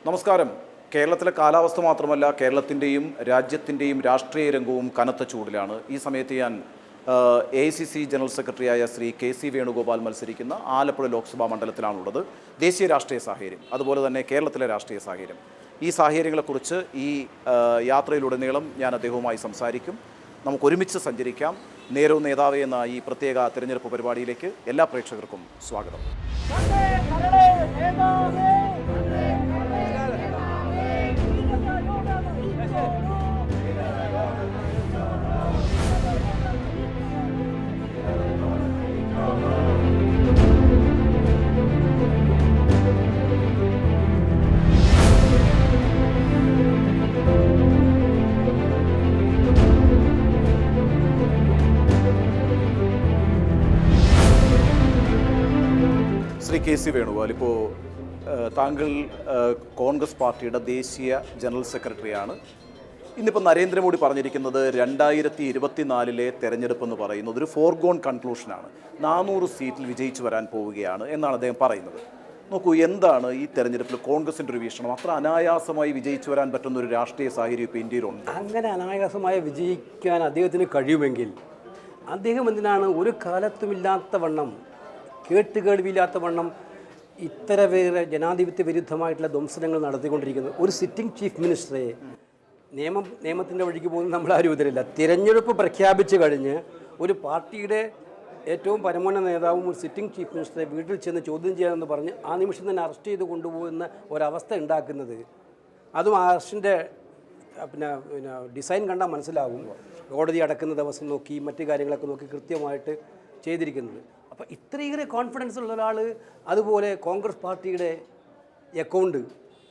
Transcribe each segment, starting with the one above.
നമസ്കാരം. കേരളത്തിലെ കാലാവസ്ഥ മാത്രമല്ല, കേരളത്തിൻ്റെയും രാജ്യത്തിൻ്റെയും രാഷ്ട്രീയ രംഗവും കനത്ത ചൂടിലാണ്. ഈ സമയത്ത് ഞാൻ AICC ജനറൽ സെക്രട്ടറിയായ ശ്രീ KC വേണുഗോപാൽ മത്സരിക്കുന്ന ആലപ്പുഴ ലോക്സഭാ മണ്ഡലത്തിലാണുള്ളത്. ദേശീയ രാഷ്ട്രീയ സാഹചര്യം, അതുപോലെ തന്നെ കേരളത്തിലെ രാഷ്ട്രീയ സാഹചര്യം, ഈ സാഹചര്യങ്ങളെക്കുറിച്ച് ഈ യാത്രയിലുടനീളം ഞാൻ അദ്ദേഹവുമായി സംസാരിക്കും. നമുക്ക് ഒരുമിച്ച് സഞ്ചരിക്കാം. നേരവും നേതാവേ എന്ന ഈ പ്രത്യേക തിരഞ്ഞെടുപ്പ് പരിപാടിയിലേക്ക് എല്ലാ പ്രേക്ഷകർക്കും സ്വാഗതം. ശ്രീ KC വേണുഗോപാൽ, ഇപ്പോൾ താങ്കൾ കോൺഗ്രസ് പാർട്ടിയുടെ ദേശീയ ജനറൽ സെക്രട്ടറിയാണ്. ഇന്നിപ്പോൾ നരേന്ദ്രമോദി പറഞ്ഞിരിക്കുന്നത് 2024 തെരഞ്ഞെടുപ്പ് എന്ന് പറയുന്നത് ഒരു ഫോർഗോൺ കൺക്ലൂഷനാണ്. 400 സീറ്റിൽ വിജയിച്ചു വരാൻ പോവുകയാണ് എന്നാണ് അദ്ദേഹം പറയുന്നത്. നോക്കൂ, എന്താണ് ഈ തെരഞ്ഞെടുപ്പിൽ കോൺഗ്രസിൻ്റെ ഒരു വീക്ഷണം? അത്ര അനായാസമായി വിജയിച്ചു വരാൻ പറ്റുന്ന ഒരു രാഷ്ട്രീയ സാഹചര്യം ഇപ്പോൾ ഇന്ത്യയിലുണ്ട്. അങ്ങനെ അനായാസമായി വിജയിക്കാൻ അദ്ദേഹത്തിന് കഴിയുമെങ്കിൽ അദ്ദേഹം എന്തിനാണ് ഒരു കാലത്തുമില്ലാത്ത വണ്ണം, കേട്ടുകേൾവിയില്ലാത്ത വണ്ണം ഇത്തരവേറെ ജനാധിപത്യ വിരുദ്ധമായിട്ടുള്ള ധ്വംസനങ്ങൾ നടത്തിക്കൊണ്ടിരിക്കുന്നത്? ഒരു സിറ്റിംഗ് ചീഫ് മിനിസ്റ്ററെ നിയമത്തിൻ്റെ വഴിക്ക് പോകുന്നത് നമ്മളാരും ഇതിലില്ല. തിരഞ്ഞെടുപ്പ് പ്രഖ്യാപിച്ചു കഴിഞ്ഞ് ഒരു പാർട്ടിയുടെ ഏറ്റവും പരമോന്നത നേതാവും ഒരു സിറ്റിംഗ് ചീഫ് മിനിസ്റ്ററെ വീട്ടിൽ ചെന്ന് ചോദ്യം ചെയ്യാമെന്ന് പറഞ്ഞ് ആ നിമിഷം തന്നെ അറസ്റ്റ് ചെയ്ത് കൊണ്ടുപോകുന്ന ഒരവസ്ഥ ഉണ്ടാക്കുന്നത്, അതും ആ അറസ്റ്റിൻ്റെ പിന്നെ ഡിസൈൻ കണ്ടാൽ മനസ്സിലാകും. കോടതി അടക്കുന്ന ദിവസം നോക്കി മറ്റു കാര്യങ്ങളൊക്കെ നോക്കി കൃത്യമായിട്ട് ചെയ്തിരിക്കുന്നത്. അപ്പോൾ ഇത്രയേറെ കോൺഫിഡൻസ് ഉള്ള ഒരാൾ അതുപോലെ കോൺഗ്രസ് പാർട്ടിയുടെ അക്കൗണ്ട്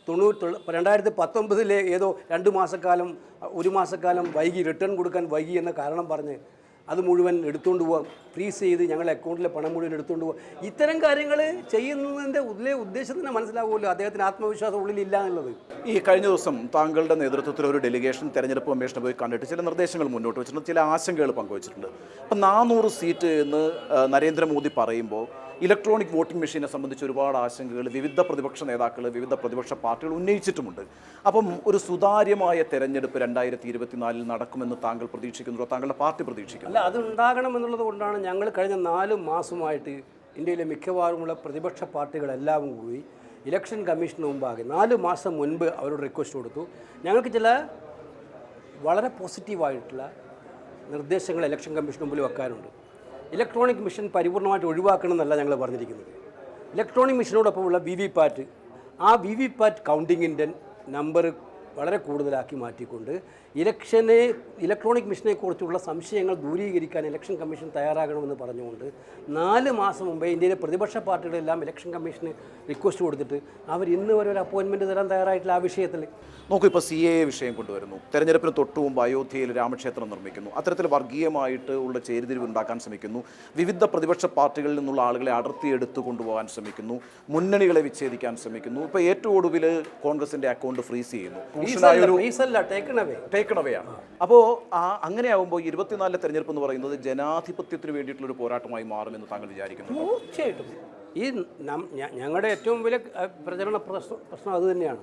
2019 ഏതോ 2 മാസക്കാലം 1 മാസക്കാലം വൈകി റിട്ടേൺ കൊടുക്കാൻ വൈകി എന്ന കാരണം പറഞ്ഞ് അത് മുഴുവൻ എടുത്തുകൊണ്ട് പോവാം, ഫ്രീസ് ചെയ്ത് ഞങ്ങളുടെ അക്കൗണ്ടിലെ പണം മുഴുവൻ എടുത്തുകൊണ്ട് പോവാം. ഇത്തരം കാര്യങ്ങൾ ചെയ്യുന്നതിൻ്റെ ഉദ്ദേശത്തിന് മനസ്സിലാവുമല്ലോ അദ്ദേഹത്തിന് ആത്മവിശ്വാസം ഉള്ളിലില്ല എന്നുള്ളത്. ഈ കഴിഞ്ഞ ദിവസം താങ്കളുടെ നേതൃത്വത്തിൽ ഒരു ഡെലിഗേഷൻ തെരഞ്ഞെടുപ്പ് കമ്മീഷനെ പോയി കണ്ടിട്ട് ചില നിർദ്ദേശങ്ങൾ മുന്നോട്ട് വെച്ചിട്ടുണ്ട്, ചില ആശങ്കകൾ പങ്കുവച്ചിട്ടുണ്ട്. അപ്പം 400 സീറ്റ് എന്ന് നരേന്ദ്രമോദി പറയുമ്പോൾ ഇലക്ട്രോണിക് വോട്ടിംഗ് മെഷീനെ സംബന്ധിച്ച് ഒരുപാട് ആശങ്കകൾ വിവിധ പ്രതിപക്ഷ നേതാക്കൾ, വിവിധ പ്രതിപക്ഷ പാർട്ടികൾ ഉന്നയിച്ചിട്ടുമുണ്ട്. അപ്പം ഒരു സുതാര്യമായ തെരഞ്ഞെടുപ്പ് 2024 നടക്കുമെന്ന് താങ്കൾ പ്രതീക്ഷിക്കുന്നുണ്ടോ? താങ്കളുടെ പാർട്ടി പ്രതീക്ഷിക്കുന്നു? അല്ല, അത് ഉണ്ടാകണം എന്നുള്ളത് കൊണ്ടാണ് ഞങ്ങൾ കഴിഞ്ഞ 4 മാസമായിട്ട് ഇന്ത്യയിലെ മിക്കവാറുമുള്ള പ്രതിപക്ഷ പാർട്ടികളെല്ലാം കൂടി ഇലക്ഷൻ കമ്മീഷന് മുമ്പാകെ 4 മാസം മുൻപ് അവരോട് റിക്വസ്റ്റ് കൊടുത്തു. ഞങ്ങൾക്ക് ചില വളരെ പോസിറ്റീവായിട്ടുള്ള നിർദ്ദേശങ്ങൾ ഇലക്ഷൻ കമ്മീഷന് മുമ്പിൽ വെക്കാനുണ്ട്. ഇലക്ട്രോണിക് മെഷീൻ പരിപൂർണമായിട്ട് ഒഴിവാക്കണം എന്നല്ല ഞങ്ങൾ പറഞ്ഞിരിക്കുന്നത്. ഇലക്ട്രോണിക് മെഷീനോടൊപ്പമുള്ള VVPAT, ആ VVPAT കൗണ്ടിങ്ങിൻ്റെ നമ്പർ വളരെ കൂടുതലാക്കി മാറ്റിക്കൊണ്ട് ഇലക്ട്രോണിക് മെഷീനെക്കുറിച്ചുള്ള സംശയങ്ങൾ ദൂരീകരിക്കാൻ ഇലക്ഷൻ കമ്മീഷൻ തയ്യാറാകണമെന്ന് പറഞ്ഞുകൊണ്ട് 4 മാസം മുമ്പേ ഇന്ത്യയിലെ പ്രതിപക്ഷ പാർട്ടികളെല്ലാം ഇലക്ഷൻ കമ്മീഷന് റിക്വസ്റ്റ് കൊടുത്തിട്ട് അവർ ഇന്ന് വരെ ഒരു അപ്പോയിൻമെൻറ്റ് തരാൻ തയ്യാറായിട്ടില്ല ആ വിഷയത്തിൽ. നോക്കൂ, ഇപ്പോൾ CAA വിഷയം കൊണ്ടുവരുന്നു. തെരഞ്ഞെടുപ്പിന് തൊട്ടു മുമ്പ് അയോധ്യയിൽ രാമക്ഷേത്രം നിർമ്മിക്കുന്നു. അത്തരത്തിൽ വർഗീയമായിട്ട് ഉള്ള ചേരിതിരിവ് ഉണ്ടാക്കാൻ ശ്രമിക്കുന്നു. വിവിധ പ്രതിപക്ഷ പാർട്ടികളിൽ നിന്നുള്ള ആളുകളെ അടർത്തിയെടുത്ത് കൊണ്ടുപോകാൻ ശ്രമിക്കുന്നു. മുന്നണികളെ വിച്ഛേദിക്കാൻ ശ്രമിക്കുന്നു. ഇപ്പോൾ ഏറ്റവും ഒടുവിൽ കോൺഗ്രസിൻ്റെ അക്കൗണ്ട് ഫ്രീസ് ചെയ്യുന്നു. ടേക്കണവേയാണ്. അപ്പോൾ അങ്ങനെയാകുമ്പോൾ 24 തെരഞ്ഞെടുപ്പ് എന്ന് പറയുന്നത് ജനാധിപത്യത്തിന് വേണ്ടിയിട്ടുള്ളൊരു പോരാട്ടമായി മാറുമെന്ന് താങ്കൾ വിചാരിക്കുന്നു? തീർച്ചയായിട്ടും. ഈ ഞങ്ങളുടെ ഏറ്റവും വലിയ പ്രചരണ പ്രശ്നം അതുതന്നെയാണ്.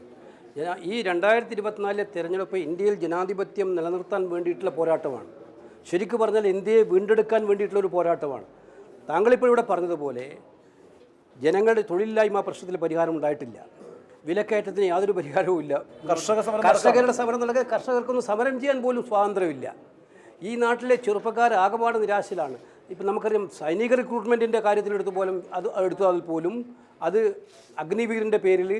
ഈ 2024 തെരഞ്ഞെടുപ്പ് ഇന്ത്യയിൽ ജനാധിപത്യം നിലനിർത്താൻ വേണ്ടിയിട്ടുള്ള പോരാട്ടമാണ്. ശരിക്കും പറഞ്ഞാൽ ഇന്ത്യയെ വീണ്ടെടുക്കാൻ വേണ്ടിയിട്ടുള്ളൊരു പോരാട്ടമാണ്. താങ്കളിപ്പോൾ ഇവിടെ പറഞ്ഞതുപോലെ ജനങ്ങളുടെ തൊഴിലില്ലായ്മ പ്രശ്നത്തിൽ പരിഹാരം ഉണ്ടായിട്ടില്ല. വിലക്കയറ്റത്തിന് യാതൊരു പരിഹാരവും ഇല്ല. കർഷകരുടെ സമരം നൽകാൻ കർഷകർക്കൊന്നും സമരം ചെയ്യാൻ പോലും സ്വാതന്ത്ര്യമില്ല. ഈ നാട്ടിലെ ചെറുപ്പക്കാർ ആകപാട് നിരാശയിലാണ്. ഇപ്പം നമുക്കറിയാം, സൈനിക റിക്രൂട്ട്മെൻറ്റിൻ്റെ എടുത്താൽ പോലും അത് അഗ്നിവീറിൻ്റെ പേരിൽ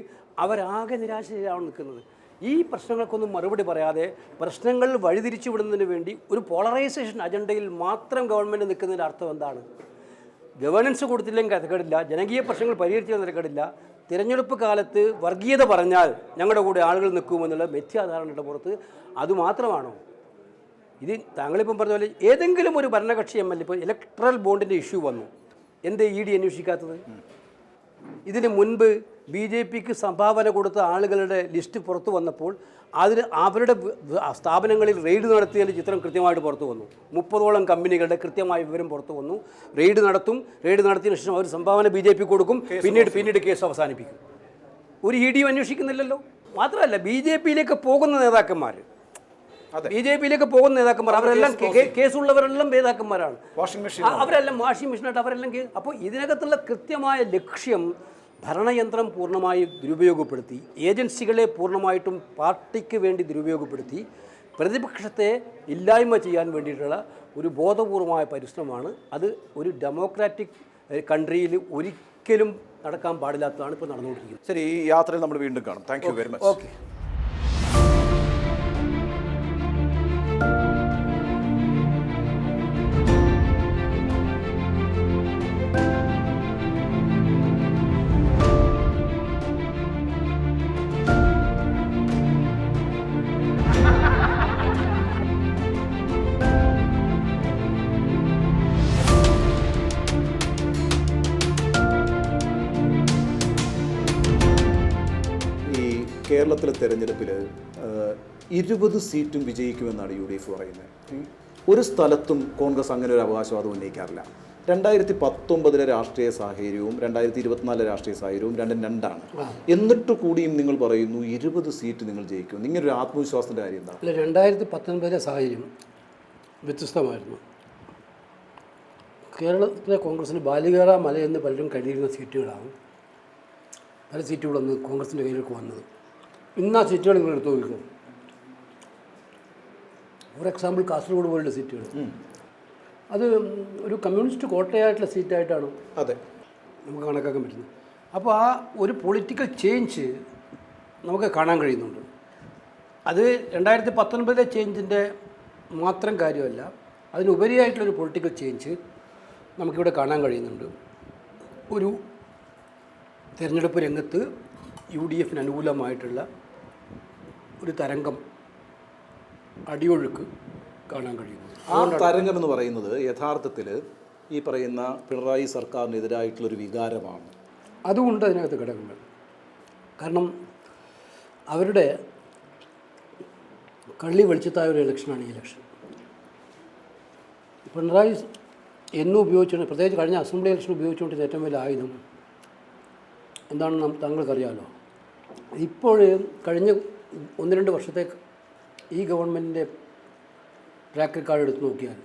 അവരാകെ നിരാശയിലാണ് നിൽക്കുന്നത്. ഈ പ്രശ്നങ്ങൾക്കൊന്നും മറുപടി പറയാതെ പ്രശ്നങ്ങൾ വഴിതിരിച്ചു വിടുന്നതിന് വേണ്ടി ഒരു പോളറൈസേഷൻ അജണ്ടയിൽ മാത്രം ഗവൺമെൻറ് നിൽക്കുന്നതിൻ്റെ അർത്ഥം എന്താണ്? ഗവേണൻസ് കൊടുത്തില്ലെങ്കിൽ തിരക്കേടില്ല, ജനകീയ പ്രശ്നങ്ങൾ പരിഹരിച്ചാൽ തിരക്കേടില്ല. തിരഞ്ഞെടുപ്പ് കാലത്ത് വർഗീയത പറഞ്ഞാൽ ഞങ്ങളുടെ കൂടെ ആളുകൾ നിൽക്കുമെന്നുള്ള മിഥ്യാധാരണയുടെ പുറത്ത് അതുമാത്രമാണോ? ഇത് താങ്കളിപ്പം പറഞ്ഞ പോലെ ഏതെങ്കിലും ഒരു ഭരണകക്ഷി MLA, ഇപ്പോൾ ഇലക്ട്രൽ ബോണ്ടിൻ്റെ ഇഷ്യൂ വന്നു, എന്തേ ED അന്വേഷിക്കാത്തത്? ഇതിന് മുൻപ് BJPക്ക് സംഭാവന കൊടുത്ത ആളുകളുടെ ലിസ്റ്റ് പുറത്തു വന്നപ്പോൾ അതിൽ അവരുടെ സ്ഥാപനങ്ങളിൽ റെയ്ഡ് നടത്തിയതിൻ്റെ ചിത്രം കൃത്യമായിട്ട് പുറത്തു വന്നു. 30ഓളം കമ്പനികളുടെ കൃത്യമായ വിവരം പുറത്തു വന്നു. റെയ്ഡ് നടത്തിയതിനു ശേഷം അവർ സംഭാവന BJP കൊടുക്കും, പിന്നീട് കേസ് അവസാനിപ്പിക്കും. ഒരു ED അന്വേഷിക്കുന്നില്ലല്ലോ. മാത്രമല്ല BJP-യിലേക്ക് പോകുന്ന നേതാക്കന്മാർ, അതെ. BJP-യിലേക്ക് പോകുന്ന നേതാക്കന്മാർ അവരെല്ലാം കേസുള്ളവരെല്ലാം നേതാക്കന്മാരാണ്. വാഷിംഗ് മെഷീൻ അവരെല്ലാം വാഷിംഗ് മെഷീനായിട്ട് അവരെല്ലാം അപ്പോൾ ഇതിനകത്തുള്ള കൃത്യമായ ലക്ഷ്യം ഭരണയന്ത്രം പൂർണ്ണമായി ദുരുപയോഗപ്പെടുത്തി, ഏജൻസികളെ പൂർണ്ണമായിട്ടും പാർട്ടിക്ക് വേണ്ടി ദുരുപയോഗപ്പെടുത്തി പ്രതിപക്ഷത്തെ ഇല്ലായ്മ ചെയ്യാൻ വേണ്ടിയിട്ടുള്ള ഒരു ബോധപൂർവമായ പരിശ്രമമാണ്. അത് ഒരു ഡെമോക്രാറ്റിക് കൺട്രിയിൽ ഒരിക്കലും നടക്കാൻ പാടില്ലാത്തതാണ് ഇപ്പോൾ നടന്നുകൊണ്ടിരിക്കുന്നത്. ശരി, ഈ യാത്രയിൽ നമ്മൾ വീണ്ടും കാണും. Thank you very much. Okay. കേരളത്തിലെ തെരഞ്ഞെടുപ്പിൽ 20 സീറ്റും വിജയിക്കുമെന്നാണ് UDF പറയുന്നത്. ഒരു സ്ഥലത്തും കോൺഗ്രസ് അങ്ങനെ ഒരു അവകാശവാദം ഉന്നയിക്കാറില്ല. 2019 രാഷ്ട്രീയ സാഹചര്യവും 2024 രാഷ്ട്രീയ സാഹചര്യവും രണ്ടും രണ്ടാണ്. എന്നിട്ട് കൂടിയും നിങ്ങൾ പറയുന്നു 20 സീറ്റ് നിങ്ങൾ ജയിക്കും. ഇങ്ങനൊരു ആത്മവിശ്വാസത്തിൻ്റെ കാര്യം എന്താണ്? അല്ല, 2019 സാഹചര്യം വ്യത്യസ്തമായിരുന്നു. കേരളത്തിലെ കോൺഗ്രസിന് ബാലികേറ മലയെന്ന് പലരും കഴിയുന്ന സീറ്റുകളാണ്. പല സീറ്റുകളൊന്ന് കോൺഗ്രസിൻ്റെ കയ്യിലേക്ക് വന്നത്. ഇന്ന് ആ സീറ്റുകൾ നിങ്ങൾ എടുത്തു നോക്കും. ഫോർ എക്സാമ്പിൾ കാസർഗോഡ് പോലുള്ള സീറ്റുകൾ, അത് ഒരു കമ്മ്യൂണിസ്റ്റ് കോട്ടയായിട്ടുള്ള സീറ്റായിട്ടാണ് അതെ നമുക്ക് കണക്കാക്കാൻ പറ്റുന്നത്. അപ്പോൾ ആ ഒരു പൊളിറ്റിക്കൽ ചേഞ്ച് നമുക്ക് കാണാൻ കഴിയുന്നുണ്ട്. അത് 2019 ചേഞ്ചിൻ്റെ മാത്രം കാര്യമല്ല, അതിനുപരിയായിട്ടുള്ളൊരു പൊളിറ്റിക്കൽ ചേഞ്ച് നമുക്കിവിടെ കാണാൻ കഴിയുന്നുണ്ട്. ഒരു തിരഞ്ഞെടുപ്പ് രംഗത്ത് UDFന് അനുകൂലമായിട്ടുള്ള ഒരു തരംഗം, അടിയൊഴുക്ക് കാണാൻ കഴിയുന്നു. ആ തരംഗം എന്ന് പറയുന്നത് യഥാർത്ഥത്തിൽ ഈ പറയുന്ന പിണറായി സർക്കാരിനെതിരായിട്ടുള്ളൊരു വികാരമാണ്. അതുകൊണ്ട് അതിനകത്ത് ഘടകങ്ങൾ, കാരണം അവരുടെ കള്ളി വെളിച്ചത്തായ ഒരു ഇലക്ഷനാണ് ഈ ഇലക്ഷൻ. പിണറായി എന്നും ഉപയോഗിച്ചുകൊണ്ട്, പ്രത്യേകിച്ച് കഴിഞ്ഞ അസംബ്ലി ഇലക്ഷൻ ഉപയോഗിച്ചുകൊണ്ടിരുന്ന ഏറ്റവും വലിയ ആയുധം എന്താണെന്ന് താങ്കൾക്കറിയാമല്ലോ. ഇപ്പോൾ കഴിഞ്ഞ 1-2 വർഷത്തെ ഈ ഗവൺമെൻറ്റിൻ്റെ ട്രാക്ക് റെക്കോർഡ് എടുത്ത് നോക്കിയാൽ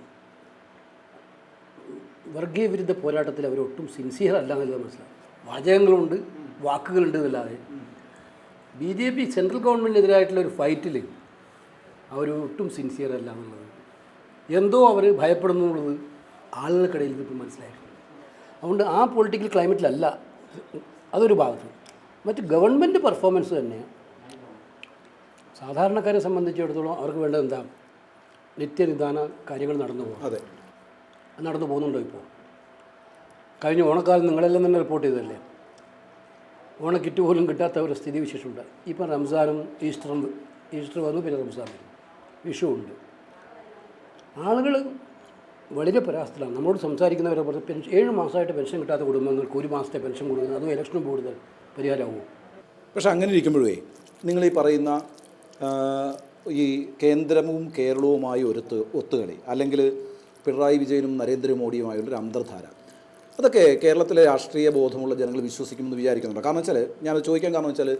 വർഗീയ വിരുദ്ധ പോരാട്ടത്തിൽ അവരൊട്ടും സിൻസിയർ അല്ല എന്നുള്ളത് മനസ്സിലാവും. വാചകങ്ങളുണ്ട്, വാക്കുകളുണ്ട് എന്നല്ലാതെ BJP സെൻട്രൽ ഗവൺമെൻറ്റിനെതിരായിട്ടുള്ള ഒരു ഫൈറ്റിൽ അവരൊട്ടും സിൻസിയർ അല്ല എന്നുള്ളത്, എന്തോ അവർ ഭയപ്പെടുന്നു എന്നുള്ളത് ആളുകൾക്കിടയിൽ ഇപ്പോൾ മനസ്സിലായിരുന്നു. അതുകൊണ്ട് ആ പൊളിറ്റിക്കൽ ക്ലൈമറ്റിലല്ല, അതൊരു ഭാഗത്ത്. മറ്റ് ഗവൺമെൻറ് പെർഫോമൻസ് തന്നെ സാധാരണക്കാരെ സംബന്ധിച്ചിടത്തോളം അവർക്ക് വേണ്ടത് എന്താ? നിത്യനിദാന കാര്യങ്ങൾ നടന്നു പോകും. അതെ, നടന്നു പോകുന്നുണ്ടോ? ഇപ്പോൾ കഴിഞ്ഞ ഓണക്കാലം നിങ്ങളെല്ലാം തന്നെ റിപ്പോർട്ട് ചെയ്തതല്ലേ, ഓണക്കിറ്റ് പോലും കിട്ടാത്ത ഒരു സ്ഥിതി വിശേഷമുണ്ട്. ഇപ്പം റംസാനും ഈസ്റ്റർ വന്നു, പിന്നെ റംസാൻ വരും, വിഷു ഉണ്ട്. ആളുകൾ വളരെ പ്രയാസത്തിലാണ്. നമ്മളോട് സംസാരിക്കുന്നവരെ പറഞ്ഞ് 7 മാസമായിട്ട് പെൻഷൻ കിട്ടാത്ത കുടുംബങ്ങൾക്ക് 1 മാസത്തെ പെൻഷൻ കൊടുക്കുന്നത്, അതും ഇലക്ഷനും കൂടുതൽ പരിഹാരമാവും. പക്ഷെ അങ്ങനെ ഇരിക്കുമ്പോഴേ നിങ്ങൾ ഈ പറയുന്ന ഈ കേന്ദ്രവും കേരളവുമായി ഒത്തുകളി, അല്ലെങ്കിൽ പിണറായി വിജയനും നരേന്ദ്രമോദിയുമായുള്ളൊരു അന്തർധാര, അതൊക്കെ കേരളത്തിലെ രാഷ്ട്രീയ ബോധമുള്ള ജനങ്ങൾ വിശ്വസിക്കുമെന്ന് വിചാരിക്കുന്നുണ്ട്. കാരണം വെച്ചാൽ ഞാനത് ചോദിക്കാൻ കാരണം വെച്ചാൽ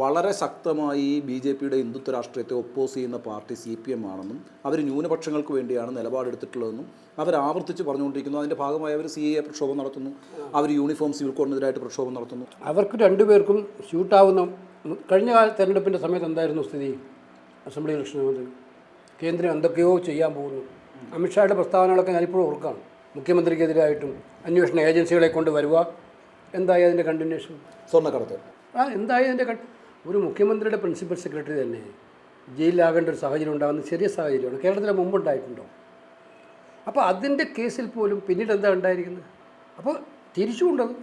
വളരെ ശക്തമായി BJPയുടെ ഹിന്ദുത്വ രാഷ്ട്രീയത്തെ ഒപ്പോസ് ചെയ്യുന്ന പാർട്ടി CPM ആണെന്നും അവർ ന്യൂനപക്ഷങ്ങൾക്ക് വേണ്ടിയാണ് നിലപാടെടുത്തിട്ടുള്ളതെന്നും അവർ ആവർത്തിച്ച് പറഞ്ഞുകൊണ്ടിരിക്കുന്നു. അതിൻ്റെ ഭാഗമായി അവർ CAA പ്രക്ഷോഭം നടത്തുന്നു, അവർ യൂണിഫോം സിവിൽ കോഡിനെതിരായിട്ട് പ്രക്ഷോഭം നടത്തുന്നു. അവർക്ക് രണ്ടുപേർക്കും സ്യൂട്ടാവുന്ന കഴിഞ്ഞ കാല തെരഞ്ഞെടുപ്പിൻ്റെ സമയത്ത് എന്തായിരുന്നു സ്ഥിതി? അസംബ്ലി ഇലക്ഷന് കേന്ദ്രം എന്തൊക്കെയോ ചെയ്യാൻ പോകുന്നു. അമിത്ഷായുടെ പ്രസ്താവനകളൊക്കെ ഞാനിപ്പോഴും ഓർക്കാം. മുഖ്യമന്ത്രിക്കെതിരായിട്ടും അന്വേഷണ ഏജൻസികളെ കൊണ്ട് വരിക. എന്തായി അതിൻ്റെ കണ്ടിന്യൂഷൻ? സ്വർണ്ണക്കടത്ത് എന്തായി അതിൻ്റെ ഒരു മുഖ്യമന്ത്രിയുടെ പ്രിൻസിപ്പൽ സെക്രട്ടറി തന്നെ ജയിലിലാകേണ്ട ഒരു സാഹചര്യം ഉണ്ടാകുന്ന ചെറിയ സാഹചര്യമാണ്. കേരളത്തിന് മുമ്പുണ്ടായിട്ടുണ്ടോ? അപ്പോൾ അതിൻ്റെ കേസിൽ പോലും പിന്നീട് എന്താ ഉണ്ടായിരിക്കുന്നത്? അപ്പോൾ തിരിച്ചുകൊണ്ടത്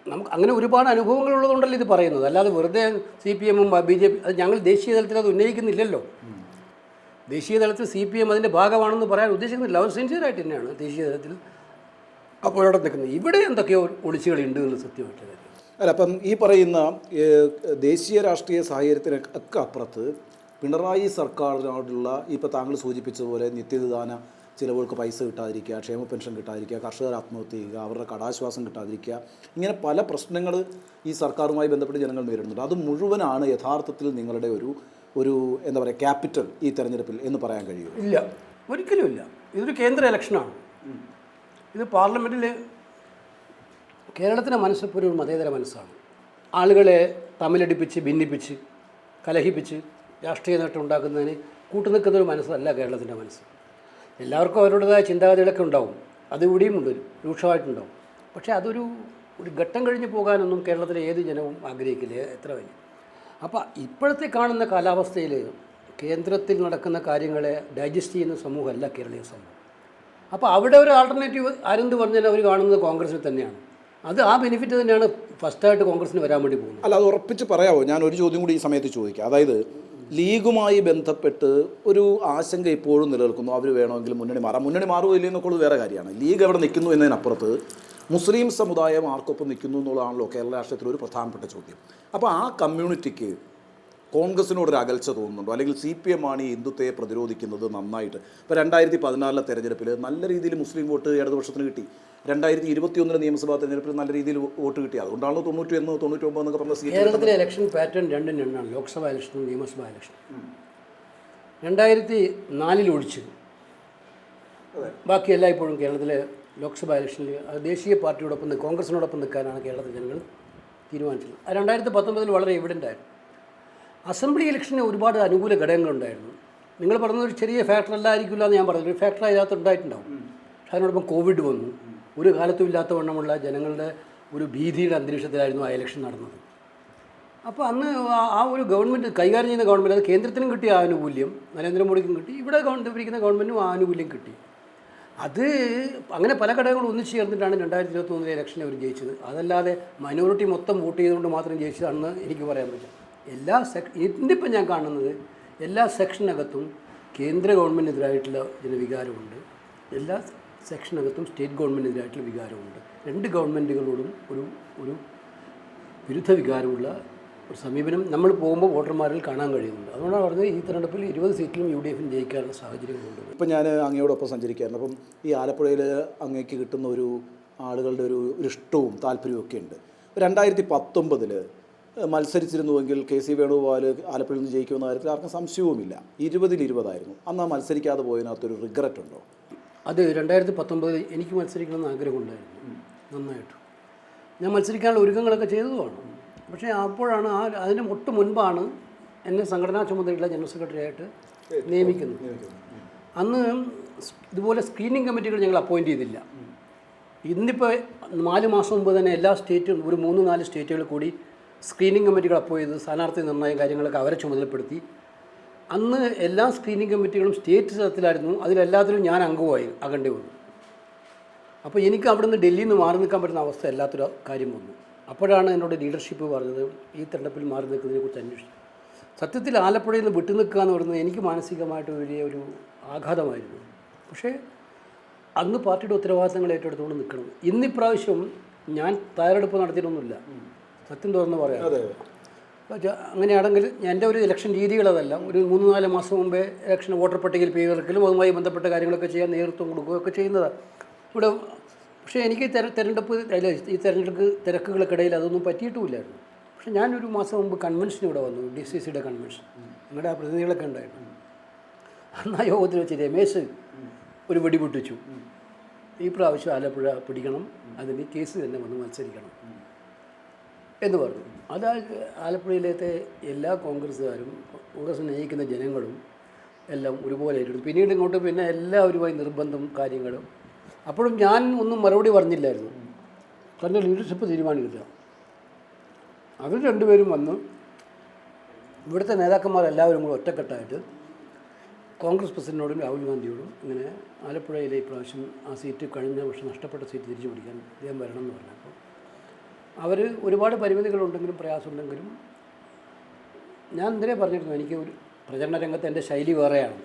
നമുക്ക് അങ്ങനെ ഒരുപാട് അനുഭവങ്ങളുള്ളതുകൊണ്ടല്ലോ ഇത് പറയുന്നത്. അല്ലാതെ വെറുതെ CPM-ഉം BJP അത് ഞങ്ങൾ ദേശീയ തലത്തിൽ അത് ഉന്നയിക്കുന്നില്ലല്ലോ. ദേശീയ തലത്തിൽ CPM അതിൻ്റെ ഭാഗമാണെന്ന് പറയാൻ ഉദ്ദേശിക്കുന്നില്ല. അവർ സിൻസിയറായിട്ട് തന്നെയാണ് ദേശീയ തലത്തിൽ അപ്പോഴവിടെ നിൽക്കുന്നത്. ഇവിടെ എന്തൊക്കെയോ ഒളിച്ചുകളിയുണ്ട് എന്ന് സത്യമായിട്ട്. അല്ല, അപ്പം ഈ പറയുന്ന ദേശീയ രാഷ്ട്രീയ സാഹചര്യത്തിനൊക്കെ അപ്പുറത്ത് പിണറായി സർക്കാരിനോടുള്ള ഇപ്പോൾ താങ്കൾ സൂചിപ്പിച്ചതുപോലെ നിത്യനിദാന ചിലവുകൾക്ക് പൈസ കിട്ടാതിരിക്കുക, ക്ഷേമ പെൻഷൻ കിട്ടാതിരിക്കുക, കർഷകർ ആത്മഹത്യ ചെയ്യുക, അവരുടെ കടാശ്വാസം കിട്ടാതിരിക്കുക, ഇങ്ങനെ പല പ്രശ്നങ്ങൾ ഈ സർക്കാരുമായി ബന്ധപ്പെട്ട് ജനങ്ങൾ നേരിടുന്നുണ്ട്. അത് മുഴുവനാണ് യഥാർത്ഥത്തിൽ നിങ്ങളുടെ ഒരു എന്താ പറയുക ക്യാപിറ്റൽ ഈ തെരഞ്ഞെടുപ്പിൽ എന്ന് പറയാൻ കഴിയും? ഇല്ല, ഒരിക്കലും ഇല്ല. ഇതൊരു കേന്ദ്ര ഇലക്ഷനാണ്. ഇത് പാർലമെൻറ്റിൽ കേരളത്തിൻ്റെ മനസ്സിപ്പോൾ ഒരു മതേതര മനസ്സാണ്. ആളുകളെ തമ്മിലടിപ്പിച്ച് ഭിന്നിപ്പിച്ച് കലഹിപ്പിച്ച് രാഷ്ട്രീയ നേട്ടം ഉണ്ടാക്കുന്നതിന് കൂട്ടുനിൽക്കുന്നൊരു മനസ്സല്ല കേരളത്തിൻ്റെ മനസ്സ്. എല്ലാവർക്കും അവരുടേതായ ചിന്താഗതികളൊക്കെ ഉണ്ടാവും, അത് ഇവിടെയും ഉണ്ട്, രൂക്ഷമായിട്ടുണ്ടാവും. പക്ഷേ അതൊരു ഘട്ടം കഴിഞ്ഞ് പോകാനൊന്നും കേരളത്തിലെ ഏത് ജനവും ആഗ്രഹിക്കില്ല, എത്ര വലിയ. അപ്പോൾ ഇപ്പോഴത്തെ കാണുന്ന കാലാവസ്ഥയിൽ കേന്ദ്രത്തിൽ നടക്കുന്ന കാര്യങ്ങളെ ഡൈജസ്റ്റ് ചെയ്യുന്ന സമൂഹമല്ല കേരളീയ സമൂഹം. അപ്പോൾ അവിടെ ഒരു ആൾട്ടർനേറ്റീവ് ആരെന്ത് പറഞ്ഞാലും അവർ കാണുന്നത് കോൺഗ്രസിൽ തന്നെയാണ്. അത് ആ ബെനിഫിറ്റ് തന്നെയാണ് ഫസ്റ്റായിട്ട് കോൺഗ്രസിന് വരാൻ വേണ്ടി പോകുന്നത്. അല്ല, അത് ഉറപ്പിച്ച് പറയാമോ? ഞാൻ ഒരു ചോദ്യം കൂടി ഈ സമയത്ത് ചോദിക്കാം. അതായത് ലീഗുമായി ബന്ധപ്പെട്ട് ഒരു ആശങ്ക ഇപ്പോഴും നിലനിൽക്കുന്നു. അവർ വേണമെങ്കിൽ മുന്നണി മാറുമോ ഇല്ലെന്നൊക്കെ വേറെ കാര്യമാണ്. ലീഗ് എവിടെ നിൽക്കുന്നു എന്നതിനപ്പുറത്ത് മുസ്ലിം സമുദായം ആർക്കൊപ്പം നിൽക്കുന്നു എന്നുള്ളതാണല്ലോ കേരള രാഷ്ട്രീയത്തിൽ ഒരു പ്രധാനപ്പെട്ട ചോദ്യം. അപ്പോൾ ആ കമ്മ്യൂണിറ്റിക്ക് കോൺഗ്രസിനോടൊരു അകൽച്ച തോന്നുന്നുണ്ടോ? അല്ലെങ്കിൽ CPM ആണ് ഈ ഹിന്ദുത്വയെ പ്രതിരോധിക്കുന്നത് നന്നായിട്ട്? ഇപ്പോൾ 2014 തെരഞ്ഞെടുപ്പിൽ നല്ല രീതിയിൽ മുസ്ലിം വോട്ട് ഇടതുപക്ഷത്തിന് കിട്ടി. 2021 നിയമസഭാ തെരഞ്ഞെടുപ്പിൽ നല്ല രീതിയിൽ വോട്ട് കിട്ടി. അതുകൊണ്ടാണല്ലോ 91, 99 എന്നൊക്കെ പറഞ്ഞ സീറ്റ്. കേരളത്തിലെ ഇലക്ഷൻ പാറ്റേൺ രണ്ടും രണ്ടാണ്, ലോക്സഭാ ഇലക്ഷനും നിയമസഭാ ഇലക്ഷനും. 2004 ഒഴിച്ച് ബാക്കി എല്ലായ്പ്പോഴും കേരളത്തിലെ ലോക്സഭാ ഇലക്ഷനിൽ ദേശീയ പാർട്ടിയോടൊപ്പം കോൺഗ്രസിനോടൊപ്പം നിൽക്കാനാണ് കേരളത്തിലെ ജനങ്ങൾ തീരുമാനിച്ചത്. 2019 വളരെ എവിഡൻ്റ് ആയിരുന്നു. അസംബ്ലി ഇലക്ഷന് ഒരുപാട് അനുകൂല ഘടകങ്ങളുണ്ടായിരുന്നു. നിങ്ങൾ പറഞ്ഞത് ഒരു ചെറിയ ഫാക്ടർ അല്ലായിരിക്കില്ല എന്ന് ഞാൻ പറഞ്ഞത്, ഒരു ഫാക്ടർ അതിനകത്ത് ഉണ്ടായിട്ടുണ്ടാവും. പക്ഷെ അതിനോടൊപ്പം കോവിഡ് വന്നു. ഒരു കാലത്തും ഇല്ലാത്ത വണ്ണമുള്ള ജനങ്ങളുടെ ഒരു ഭീതിയുടെ അന്തരീക്ഷത്തിലായിരുന്നു ആ ഇലക്ഷൻ നടന്നത്. അപ്പോൾ അന്ന് ആ ഒരു ഗവൺമെൻറ് കൈകാര്യം ചെയ്യുന്ന ഗവൺമെൻറ്, അത് കേന്ദ്രത്തിനും കിട്ടിയ ആനുകൂല്യം, നരേന്ദ്രമോദിക്കും കിട്ടി, ഇവിടെ ഭരിക്കുന്ന ഗവൺമെൻറ്റും ആ ആനുകൂല്യം കിട്ടി. അത് അങ്ങനെ പല ഘടകങ്ങളും ഒന്നിച്ച് ചേർന്നിട്ടാണ് 2021 ഇലക്ഷനെ അവർ ജയിച്ചത്. അതല്ലാതെ മൈനോറിറ്റി മൊത്തം വോട്ട് ചെയ്തുകൊണ്ട് മാത്രം ജയിച്ചതാണെന്ന് എനിക്ക് പറയാൻ പറ്റില്ല. ഇന്നിപ്പം ഞാൻ കാണുന്നത് എല്ലാ സെക്ഷനകത്തും കേന്ദ്ര ഗവൺമെൻറ്റിനെതിരായിട്ടുള്ള ജനവികാരമുണ്ട്, എല്ലാ സെക്ഷനകത്തും സ്റ്റേറ്റ് ഗവൺമെൻറ്റിനെതിരായിട്ടുള്ള വികാരമുണ്ട്. രണ്ട് ഗവൺമെൻറ്റുകളോടും ഒരു വിരുദ്ധ വികാരമുള്ള ഒരു സമീപനം നമ്മൾ പോകുമ്പോൾ വോട്ടർമാരിൽ കാണാൻ കഴിയുന്നുണ്ട്. അതുകൊണ്ടാണ് പറഞ്ഞത് ഈ തെരഞ്ഞെടുപ്പിൽ 20 സീറ്റിലും UDF ജയിക്കാനുള്ള സാഹചര്യങ്ങളുണ്ട്. ഇപ്പം ഞാൻ അങ്ങയോടൊപ്പം സഞ്ചരിക്കാറുണ്ട്. അപ്പം ഈ ആലപ്പുഴയിൽ അങ്ങേക്ക് കിട്ടുന്ന ഒരു ആളുകളുടെ ഒരു ഇഷ്ടവും താല്പര്യവും ഒക്കെ ഉണ്ട്. 2019 മത്സരിച്ചിരുന്നുവെങ്കിൽ KC വേണുഗോപാൽ ആലപ്പുഴയിൽ നിന്ന് ജയിക്കുമെന്ന കാര്യത്തിൽ ആർക്കും സംശയവുമില്ല. 20-20 ആയിരുന്നു. അന്ന് ആ മത്സരിക്കാതെ പോയതിനകത്തൊരു റിഗ്രറ്റ് ഉണ്ടോ? അത് 2019 എനിക്ക് മത്സരിക്കണമെന്ന് ആഗ്രഹമുണ്ടായിരുന്നു നന്നായിട്ട്. ഞാൻ മത്സരിക്കാനുള്ള ഒരുക്കങ്ങളൊക്കെ ചെയ്തതുമാണ്. പക്ഷേ അപ്പോഴാണ് അതിന് ഒട്ട് മുൻപാണ് എന്നെ സംഘടനാ ചുമതലയുള്ള ജനറൽ സെക്രട്ടറി ആയിട്ട് നിയമിക്കുന്നത്. അന്ന് ഇതുപോലെ സ്ക്രീനിങ് കമ്മിറ്റികൾ ഞങ്ങൾ അപ്പോയിൻ്റ് ചെയ്തില്ല. ഇന്നിപ്പോൾ 4 മാസം മുമ്പ് തന്നെ എല്ലാ സ്റ്റേറ്റും ഒരു 3-4 സ്റ്റേറ്റുകൾ കൂടി സ്ക്രീനിങ് കമ്മിറ്റികൾ അപ്പോയിൻ്റ് ചെയ്ത് സ്ഥാനാർത്ഥി നിർണ്ണയം കാര്യങ്ങളൊക്കെ അവരെ ചുമതലപ്പെടുത്തി. അന്ന് എല്ലാ സ്ക്രീനിങ് കമ്മിറ്റികളും സ്റ്റേറ്റ് തലത്തിലായിരുന്നു. അതിലെല്ലാത്തിലും ഞാൻ അംഗമായി ആകേണ്ടി വന്നു. അപ്പോൾ എനിക്ക് അവിടെ നിന്ന് ഡൽഹിയിൽ നിന്ന് മാറി നിൽക്കാൻ പറ്റുന്ന അവസ്ഥ എല്ലാത്തൊരു കാര്യം വന്നു. അപ്പോഴാണ് എന്നോട് ലീഡർഷിപ്പ് പറഞ്ഞത് ഈ തെരഞ്ഞെടുപ്പിൽ മാറി നിൽക്കുന്നതിനെക്കുറിച്ച് അന്വേഷിച്ചു. സത്യത്തിൽ ആലപ്പുഴയിൽ നിന്ന് വിട്ടു നിൽക്കുക എന്ന് പറയുന്നത് എനിക്ക് മാനസികമായിട്ട് വലിയ ഒരു ആഘാതമായിരുന്നു. പക്ഷേ അന്ന് പാർട്ടിയുടെ ഉത്തരവാദിത്തങ്ങൾ ഏറ്റെടുത്തുകൊണ്ട് നിൽക്കണം. ഇന്നിപ്രാവശ്യം ഞാൻ തയ്യാറെടുപ്പ് നടത്തിയിട്ടൊന്നുമില്ല, സത്യം തുറന്ന് പറയാം. അങ്ങനെയാണെങ്കിൽ എൻ്റെ ഒരു ഇലക്ഷൻ രീതികളതല്ല. ഒരു 3-4 മാസം മുമ്പേ ഇലക്ഷൻ വോട്ടർ പട്ടികയിൽ പേര് ചേർക്കലും അതുമായി ബന്ധപ്പെട്ട കാര്യങ്ങളൊക്കെ ചെയ്യാൻ നേതൃത്വം കൊടുക്കുകയൊക്കെ ചെയ്യുന്നതാണ് ഇവിടെ. പക്ഷേ എനിക്ക് ഈ തെരഞ്ഞെടുപ്പ് തിരക്കുകൾക്കിടയിൽ അതൊന്നും പറ്റിയിട്ടുമില്ലായിരുന്നു. പക്ഷേ ഞാനൊരു മാസം മുമ്പ് കൺവെൻഷൻ ഇവിടെ വന്നു, DCCയുടെ കൺവെൻഷൻ. ഞങ്ങളുടെ ആ പ്രതിനിധികളൊക്കെ ഉണ്ടായിരുന്നു. അന്ന് ആ യോഗത്തിൽ വെച്ച് രമേശ് ഒരു വെടി പൊട്ടിച്ചു. ഈ പ്രാവശ്യം ആലപ്പുഴ പിടിക്കണം, അതിന് KC തന്നെ വന്ന് മത്സരിക്കണം എന്ന് പറഞ്ഞു. അത് ആലപ്പുഴയിലത്തെ എല്ലാ കോൺഗ്രസ്സുകാരും കോൺഗ്രസ് നയിക്കുന്ന ജനങ്ങളും എല്ലാം ഒരുപോലെ ഏറ്റെടുത്തു. പിന്നീട് ഇങ്ങോട്ട് പിന്നെ എല്ലാവരുമായി നിർബന്ധം കാര്യങ്ങളും. അപ്പോഴും ഞാൻ ഒന്നും മറുപടി പറഞ്ഞില്ലായിരുന്നു, കാരണം ലീഡർഷിപ്പ് തീരുമാനിക്കില്ല. അവർ രണ്ടുപേരും വന്ന് ഇവിടുത്തെ നേതാക്കന്മാരെല്ലാവരും കൂടെ ഒറ്റക്കെട്ടായിട്ട് കോൺഗ്രസ് പ്രസിഡന്റിനോടും രാഹുൽ ഗാന്ധിയോടും ഇങ്ങനെ ആലപ്പുഴയിലെ ഇപ്രാവശ്യം ആ സീറ്റ് കഴിഞ്ഞ വർഷം നഷ്ടപ്പെട്ട സീറ്റ് തിരിച്ചു പിടിക്കാൻ അദ്ദേഹം വരണം എന്ന് പറഞ്ഞപ്പോൾ അവർ ഒരുപാട് പരിമിതികളുണ്ടെങ്കിലും പ്രയാസമുണ്ടെങ്കിലും ഞാൻ ഇന്നലെ പറഞ്ഞിരുന്നു, എനിക്ക് ഒരു പ്രചരണ രംഗത്ത് എൻ്റെ ശൈലി വേറെയാണ്.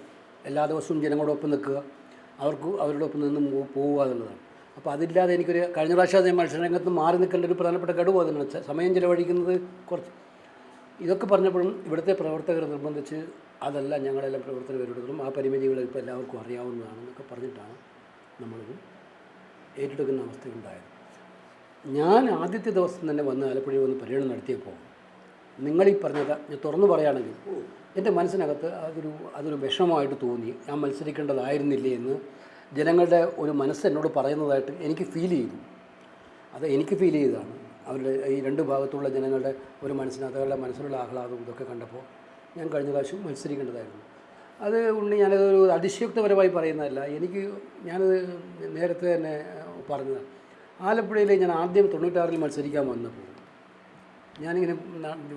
എല്ലാ ദിവസവും ജനങ്ങളോടൊപ്പം നിൽക്കുക, അവരുടെ ഒപ്പം നിന്ന് പോവുക എന്നുള്ളതാണ്. അപ്പോൾ അതില്ലാതെ എനിക്കൊരു കഴിഞ്ഞ പ്രാവശ്യം മത്സരരംഗത്ത് മാറി നിൽക്കേണ്ട ഒരു പ്രധാനപ്പെട്ട ഘടകം അതിനാണ്. സമയം ചിലവഴിക്കുന്നത് കുറച്ച് ഇതൊക്കെ പറഞ്ഞപ്പോഴും ഇവിടുത്തെ പ്രവർത്തകർ നിർബന്ധിച്ച് അതല്ല ഞങ്ങളെല്ലാം പ്രവർത്തകർ വരുന്നതും ആ പരിമിതികൾ ഇപ്പോൾ എല്ലാവർക്കും അറിയാവുന്നതാണെന്നൊക്കെ പറഞ്ഞിട്ടാണ് നമ്മളിത് ഏറ്റെടുക്കുന്ന അവസ്ഥയുണ്ടായത്. ഞാൻ ആദ്യത്തെ ദിവസം തന്നെ വന്ന് ആലപ്പുഴയിൽ വന്ന് പര്യടനം നടത്തിയപ്പോൾ നിങ്ങളീ പറഞ്ഞത് ഞാൻ തുറന്നു പറയുകയാണെങ്കിൽ എൻ്റെ മനസ്സിനകത്ത് അതൊരു വിഷമമായിട്ട് തോന്നി. ഞാൻ മത്സരിക്കേണ്ടതായിരുന്നില്ലേ എന്ന് ജനങ്ങളുടെ ഒരു മനസ്സ് എന്നോട് പറയുന്നതായിട്ട് എനിക്ക് ഫീൽ ചെയ്തു. അത് എനിക്ക് ഫീൽ ചെയ്തതാണ്. അവരുടെ ഈ രണ്ട് ഭാഗത്തുള്ള ജനങ്ങളുടെ ഒരു മനസ്സിനകത്ത് അവരുടെ മനസ്സിലുള്ള ആഹ്ലാദവും ഇതൊക്കെ കണ്ടപ്പോൾ ഞാൻ കഴിഞ്ഞ പ്രാവശ്യം മത്സരിക്കേണ്ടതായിരുന്നു. അത് ഞാനതൊരു അതിശയോക്തപരമായി പറയുന്നതല്ല. ഞാനത് നേരത്തെ തന്നെ പറഞ്ഞതാണ്. ആലപ്പുഴയിൽ ഞാൻ ആദ്യം 96 മത്സരിക്കാൻ വന്നപ്പോൾ ഞാനിങ്ങനെ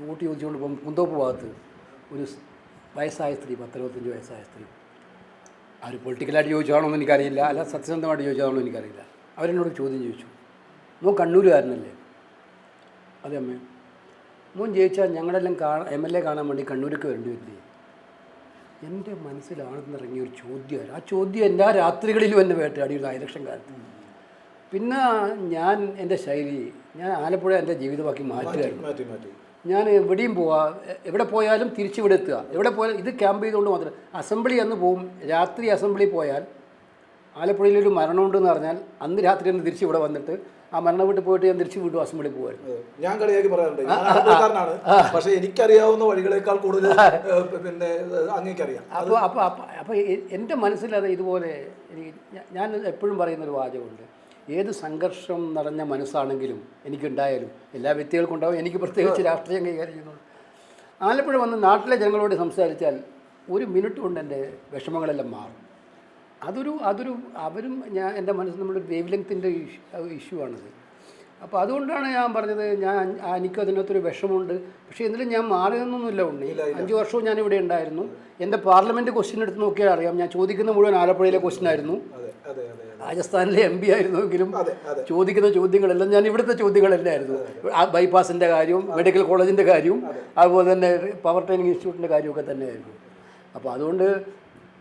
വോട്ട് ചോദിച്ചുകൊണ്ട് പോകും. കുന്തോപ്പ് ഭാഗത്ത് ഒരു വയസ്സായ സ്ത്രീ, 10-25 വയസ്സായ സ്ത്രീ, അവർ പൊളിറ്റിക്കലായിട്ട് ചോദിച്ചാണോ എന്ന് എനിക്കറിയില്ല, അല്ല സത്യസന്ധമായിട്ട് ചോദിച്ചാണോ എനിക്കറിയില്ല. അവരെന്നോട് ചോദ്യം ചോദിച്ചു, മോൻ കണ്ണൂരുകാരനല്ലേ? അതെ അമ്മേ. മോൻ ജയിച്ചാൽ ഞങ്ങളെല്ലാം MLA കാണാൻ വേണ്ടി കണ്ണൂർക്ക് വരേണ്ടി വരില്ലേ? എൻ്റെ മനസ്സിലാണെന്നിറങ്ങിയ ഒരു ചോദ്യമാണ്. ആ ചോദ്യം എല്ലാ രാത്രികളിലും എന്നെ വേട്ടയാടിയിരുന്നു ഇലക്ഷൻ കാലത്ത്. പിന്നെ എൻ്റെ ശൈലി, ഞാൻ ആലപ്പുഴ എൻ്റെ ജീവിതമാക്കി മാറ്റുകയായിരുന്നു. ഞാൻ എവിടെയും എവിടെ പോയാലും തിരിച്ചിവിടെ എത്തുക. എവിടെ പോയാലും ഇത് ക്യാമ്പ് ചെയ്തുകൊണ്ട് മാത്രം. അസംബ്ലി അന്ന് പോവും. രാത്രി അസംബ്ലി പോയാൽ ആലപ്പുഴയിലൊരു മരണമുണ്ടെന്ന് പറഞ്ഞാൽ അന്ന് രാത്രി തന്നെ തിരിച്ച് ഇവിടെ വന്നിട്ട് ആ മരണ വീട്ടിൽ പോയിട്ട് ഞാൻ തിരിച്ച് വീണ്ടും അസംബ്ലി പോകുമായിരുന്നു. ഞാൻ കളിയാക്കി പറയാറുണ്ട്, ഞാൻ ആലപ്പുഴക്കാരനാണ്, പക്ഷേ എനിക്കറിയാവുന്ന വഴികളേക്കാൾ കൂടുതൽ പിന്നെ അങ്ങേക്കറിയാം. അപ്പോൾ എൻ്റെ മനസ്സിലത് ഇതുപോലെ ഞാൻ എപ്പോഴും പറയുന്നൊരു വാചകമുണ്ട്, ഏത് സംഘർഷം നിറഞ്ഞ മനസ്സാണെങ്കിലും എനിക്കുണ്ടായാലും എല്ലാ വ്യക്തികൾക്കും ഉണ്ടാവും, എനിക്ക് പ്രത്യേകിച്ച് രാഷ്ട്രീയം കൈകാര്യം ചെയ്യുന്നുണ്ട്. ആലപ്പുഴ വന്ന് നാട്ടിലെ ജനങ്ങളോട് സംസാരിച്ചാൽ ഒരു മിനിറ്റ് കൊണ്ട് എൻ്റെ വിഷമങ്ങളെല്ലാം മാറും. അവരും എൻ്റെ മനസ്സിൽ നമ്മുടെ വേവ് ലെങ്ത്തിൻ്റെ ഇഷ്യൂ ആണത്. അപ്പോൾ അതുകൊണ്ടാണ് ഞാൻ പറഞ്ഞത്, എനിക്കതിനകത്തൊരു വിഷമമുണ്ട്. പക്ഷേ എന്നാലും ഞാൻ മാറിയൊന്നുമില്ല ഉണ്ണി. 5 വർഷവും ഞാനിവിടെ ഉണ്ടായിരുന്നു. എൻ്റെ പാർലമെൻറ്റ് ക്വസ്റ്റ്യൻ എടുത്ത് നോക്കിയാൽ അറിയാം, ഞാൻ ചോദിക്കുന്ന മുഴുവൻ ആലപ്പുഴയിലെ ക്വസ്റ്റ്യൻ ആയിരുന്നു. രാജസ്ഥാനിലെ MP ആയിരുന്നെങ്കിലും ചോദിക്കുന്ന ചോദ്യങ്ങളെല്ലാം ഞാൻ ഇവിടുത്തെ ചോദ്യങ്ങളല്ലായിരുന്നു. ബൈപ്പാസിൻ്റെ കാര്യവും മെഡിക്കൽ കോളേജിൻ്റെ കാര്യവും അതുപോലെ തന്നെ പവർ ട്രെയിനിങ് ഇൻസ്റ്റിറ്റ്യൂട്ടിൻ്റെ കാര്യമൊക്കെ തന്നെയായിരുന്നു. അപ്പോൾ അതുകൊണ്ട്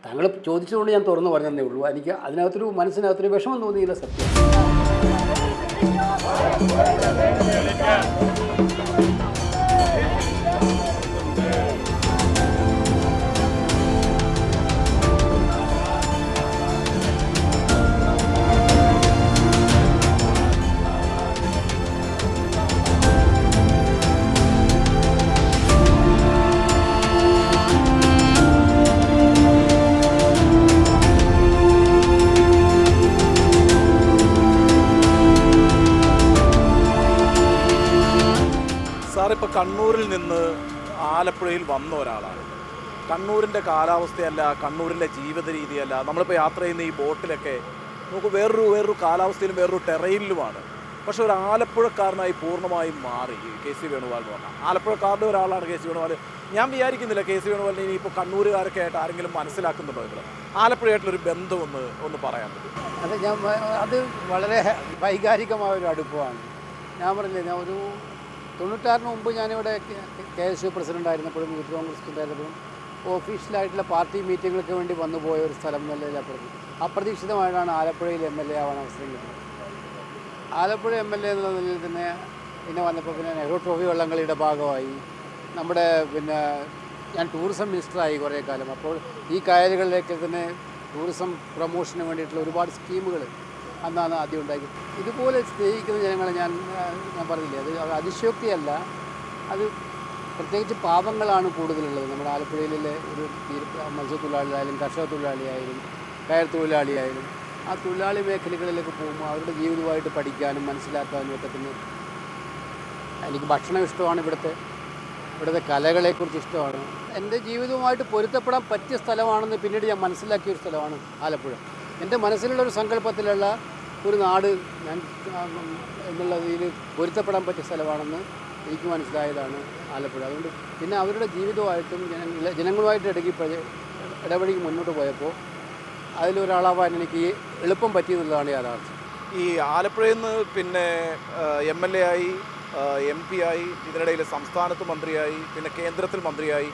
താങ്കൾ ചോദിച്ചതുകൊണ്ട് ഞാൻ തുറന്നു പറഞ്ഞതേ ഉള്ളൂ. എനിക്ക് മനസ്സിനകത്തൊരു വിഷമം തോന്നിയില്ല സത്യം. സാറിപ്പോൾ കണ്ണൂരിൽ നിന്ന് ആലപ്പുഴയിൽ വന്ന ഒരാളാണ്. കണ്ണൂരിൻ്റെ കാലാവസ്ഥയല്ല, കണ്ണൂരിൻ്റെ ജീവിത രീതിയല്ല, നമ്മളിപ്പോൾ യാത്ര ചെയ്യുന്ന ഈ ബോട്ടിലൊക്കെ നമുക്ക് വേറൊരു കാലാവസ്ഥയിലും വേറൊരു ടെറയിലുമാണ്. പക്ഷെ ഒരു ആലപ്പുഴക്കാരനായി പൂർണ്ണമായും മാറി KC വേണുഗോപാൽ എന്ന് പറഞ്ഞാൽ. ആലപ്പുഴക്കാരുടെ ഒരാളാണ് KC വേണുഗോപാൽ. ഞാൻ വിചാരിക്കുന്നില്ല KC വേണുഗോപാലിനെ ഇനിയിപ്പോൾ കണ്ണൂരുകാരൊക്കെ ആയിട്ട് ആരെങ്കിലും മനസ്സിലാക്കുന്നുണ്ടോ? നിങ്ങൾ ആലപ്പുഴയായിട്ടുള്ളൊരു ബന്ധം ഒന്ന് പറയാൻ പറ്റും? അത് വളരെ വൈകാരികമായ ഒരു അടുപ്പമാണ്. ഞാൻ പറഞ്ഞില്ലേ, ഞാൻ ഒരു 96 മുമ്പ് ഞാനിവിടെ KSU പ്രസിഡൻ്റായിരുന്നപ്പോഴും യൂത്ത് കോൺഗ്രസ് ഉണ്ടായിരുന്നപ്പോഴും ഓഫീഷ്യലായിട്ടുള്ള പാർട്ടി മീറ്റിങ്ങുകൾക്ക് വേണ്ടി വന്നു പോയ ഒരു സ്ഥലം എന്നല്ല പറഞ്ഞു. അപ്രതീക്ഷിതമായിട്ടാണ് ആലപ്പുഴയിൽ MLA ആവാൻ അവസരം കിട്ടുന്നത്. ആലപ്പുഴ MLA എന്നുള്ള നിലയിൽ തന്നെ പിന്നെ വന്നപ്പോൾ പിന്നെ നെഹ്റു ട്രോഫി വള്ളംകളിയുടെ ഭാഗമായി ഞാൻ ടൂറിസം മിനിസ്റ്ററായി കുറേ കാലം. അപ്പോൾ ഈ കായലുകളിലേക്ക് തന്നെ ടൂറിസം പ്രൊമോഷന് വേണ്ടിയിട്ടുള്ള ഒരുപാട് സ്കീമുകൾ അന്നാണ് ആദ്യം ഉണ്ടാക്കി. ഇതുപോലെ സ്നേഹിക്കുന്ന ജനങ്ങളെ ഞാൻ പറഞ്ഞില്ലേ, അത് അതിശയോക്തിയല്ല. അത് പ്രത്യേകിച്ച് പാവങ്ങളാണ് കൂടുതലുള്ളത്. നമ്മുടെ ആലപ്പുഴയിലെ ഒരു മത്സ്യത്തൊഴിലാളിയായാലും കർഷക തൊഴിലാളിയായാലും കയർ തൊഴിലാളിയായാലും ആ തൊഴിലാളി മേഖലകളിലേക്ക് പോകുമ്പോൾ അവരുടെ ജീവിതമായിട്ട് പഠിക്കാനും മനസ്സിലാക്കാനും ഒക്കെ തന്നെ. എനിക്ക് ഭക്ഷണം ഇഷ്ടമാണ്, ഇവിടുത്തെ കലകളെക്കുറിച്ച് ഇഷ്ടമാണ്. എൻ്റെ ജീവിതവുമായിട്ട് പൊരുത്തപ്പെടാൻ പറ്റിയ സ്ഥലമാണെന്ന് പിന്നീട് ഞാൻ മനസ്സിലാക്കിയ ഒരു സ്ഥലമാണ് ആലപ്പുഴ. എൻ്റെ മനസ്സിലുള്ളൊരു സങ്കല്പത്തിലുള്ള ഒരു നാട് ഞാൻ എന്നുള്ള രീതിയിൽ പൊരുത്തപ്പെടാൻ പറ്റിയ സ്ഥലമാണെന്ന് എനിക്ക് മനസ്സിലായതാണ് ആലപ്പുഴ. അതുകൊണ്ട് പിന്നെ അവരുടെ ജീവിതമായിട്ടും ജനങ്ങളുമായിട്ട് ഇടപഴകി മുന്നോട്ട് പോയപ്പോൾ അതിലൊരാളാവാൻ എനിക്ക് എളുപ്പം പറ്റിയെന്നുള്ളതാണ് യാഥാർത്ഥ്യം. ഈ ആലപ്പുഴയിൽ നിന്ന് പിന്നെ MLA ആയി, MP ആയി, ഇതിനിടയിൽ സംസ്ഥാനത്ത് മന്ത്രിയായി, പിന്നെ കേന്ദ്രത്തിൽ മന്ത്രിയായി,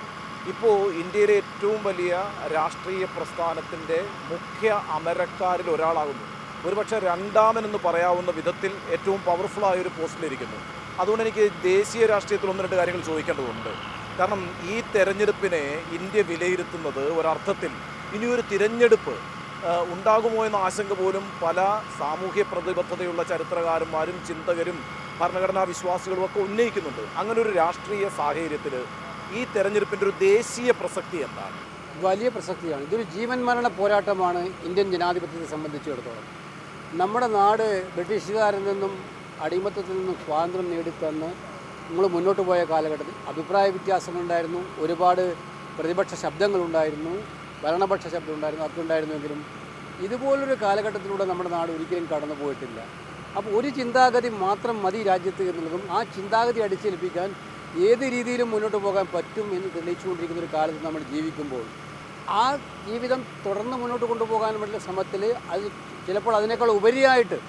ഇപ്പോൾ ഇന്ത്യയിലെ ഏറ്റവും വലിയ രാഷ്ട്രീയ പ്രസ്ഥാനത്തിൻ്റെ മുഖ്യ അമരക്കാരിൽ ഒരാളാകുന്നു. ഒരുപക്ഷെ രണ്ടാമനെന്ന് പറയാവുന്ന വിധത്തിൽ ഏറ്റവും പവർഫുള്ളായ ഒരു പോസ്റ്റിലിരിക്കുന്നു. അതുകൊണ്ട് എനിക്ക് ദേശീയ രാഷ്ട്രീയത്തിൽ ഒന്ന് രണ്ട് കാര്യങ്ങൾ ചോദിക്കേണ്ടതുണ്ട്. കാരണം ഈ തെരഞ്ഞെടുപ്പിനെ ഇന്ത്യ വിലയിരുത്തുന്നത് ഒരർത്ഥത്തിൽ ഇനിയൊരു തിരഞ്ഞെടുപ്പ് ഉണ്ടാകുമോ എന്ന ആശങ്ക പോലും പല സാമൂഹ്യ പ്രതിബദ്ധതയുള്ള ചരിത്രകാരന്മാരും ചിന്തകരും ഭരണഘടനാ വിശ്വാസികളും ഒക്കെ ഉന്നയിക്കുന്നുണ്ട്. അങ്ങനെ ഒരു രാഷ്ട്രീയ സാഹചര്യത്തിൽ ഈ തെരഞ്ഞെടുപ്പിൻ്റെ ഒരു ദേശീയ പ്രസക്തി എന്താണ്? വലിയ പ്രസക്തിയാണ്. ഇതൊരു ജീവൻ മരണ പോരാട്ടമാണ് ഇന്ത്യൻ ജനാധിപത്യത്തെ സംബന്ധിച്ചിടത്തോളം. നമ്മുടെ നാട് ബ്രിട്ടീഷുകാരിൽ നിന്നും അടിമത്തത്തിൽ നിന്നും സ്വാതന്ത്ര്യം നേടിത്തന്ന് നമ്മൾ മുന്നോട്ട് പോയ കാലഘട്ടത്തിൽ അഭിപ്രായ വ്യത്യാസങ്ങളുണ്ടായിരുന്നു, ഒരുപാട് പ്രതിപക്ഷ ശബ്ദങ്ങളുണ്ടായിരുന്നു, ഭരണപക്ഷ ശബ്ദമുണ്ടായിരുന്നു, ഒക്കെ ഉണ്ടായിരുന്നെങ്കിലും ഇതുപോലൊരു കാലഘട്ടത്തിലൂടെ നമ്മുടെ നാട് ഒരിക്കലും കടന്നു പോയിട്ടില്ല. അപ്പോൾ ഒരു ചിന്താഗതി മാത്രം മതി രാജ്യത്ത് എന്നുള്ളതും ആ ചിന്താഗതി അടിച്ചേൽപ്പിക്കാൻ ഏത് രീതിയിലും മുന്നോട്ട് പോകാൻ പറ്റും എന്ന് തെളിയിച്ചുകൊണ്ടിരിക്കുന്ന ഒരു കാലത്ത് നമ്മൾ ജീവിക്കുമ്പോൾ ആ ജീവിതം തുടർന്ന് മുന്നോട്ട് കൊണ്ടുപോകാൻ വേണ്ടിയുള്ള ശ്രമത്തിൽ അത് ചിലപ്പോൾ അതിനേക്കാൾ ഉപരിയായിട്ട്